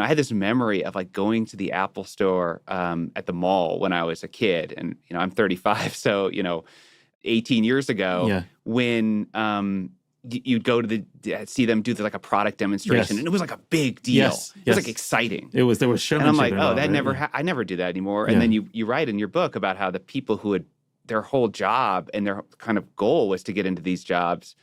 I had this memory of like going to the Apple store at the mall when I was a kid. And, I'm 35. So, 18 years ago Yeah. when you'd go to see them do like a product demonstration. Yes. And it was like a big deal. Yes. It was like exciting. There was showmanship. And I'm like, involved, that right? never, I never do that anymore. And then you write in your book about how the people who had their whole job and their kind of goal was to get into these jobs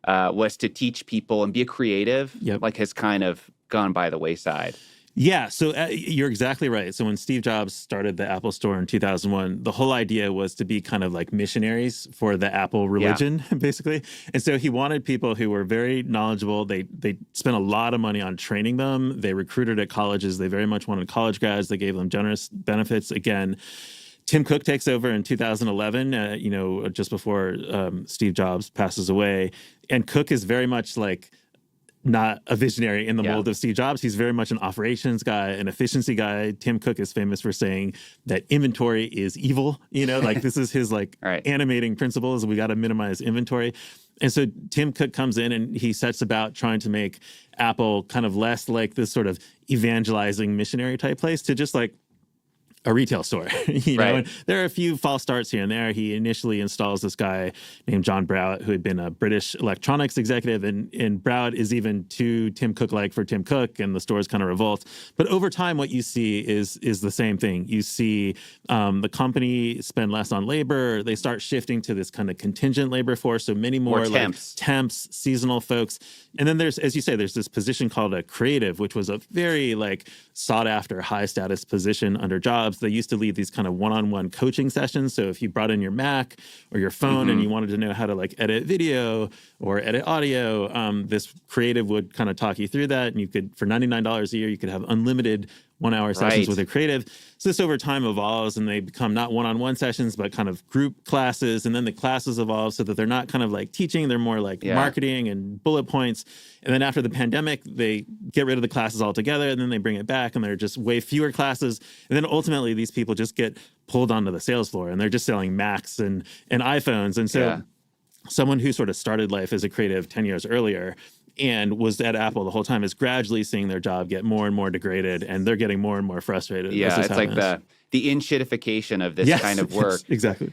was to teach people and be a creative, like has kind of gone by the wayside. Yeah, so you're exactly right. So when Steve Jobs started the Apple Store in 2001, the whole idea was to be kind of like missionaries for the Apple religion, basically. And so he wanted people who were very knowledgeable. They spent a lot of money on training them. They recruited at colleges. They very much wanted college grads. They gave them generous benefits. Again, Tim Cook takes over in 2011, just before Steve Jobs passes away. And Cook is very much like not a visionary in the mold of Steve Jobs. He's very much an operations guy, an efficiency guy. Tim Cook is famous for saying that inventory is evil. Like this is his animating principles. We got to minimize inventory. And so Tim Cook comes in and he sets about trying to make Apple kind of less like this sort of evangelizing missionary type place to just like a retail store, and there are a few false starts here and there. He initially installs this guy named John Browett, who had been a British electronics executive, and Browett is even too Tim Cook-like for Tim Cook, and the stores kind of revolt. But over time, what you see is the same thing. You see the company spend less on labor. They start shifting to this kind of contingent labor force, so many more temps, seasonal folks. And then there's, as you say, there's this position called a creative, which was a very sought after, high status position under Jobs. They used to lead these kind of one-on-one coaching sessions. So if you brought in your Mac or your phone and you wanted to know how to edit video or edit audio, this creative would kind of talk you through that. And you could, for $99 a year, you could have unlimited 1-hour sessions with a creative. So this over time evolves and they become not one-on-one sessions, but kind of group classes. And then the classes evolve so that they're not kind of like teaching, they're more like marketing and bullet points. And then after the pandemic, they get rid of the classes altogether and then they bring it back and they're just way fewer classes. And then ultimately these people just get pulled onto the sales floor and they're just selling Macs and iPhones. And so someone who sort of started life as a creative 10 years earlier and was at Apple the whole time is gradually seeing their job get more and more degraded, and they're getting more and more frustrated. Yeah, it's like the in-shitification of this kind of work. Yes, exactly.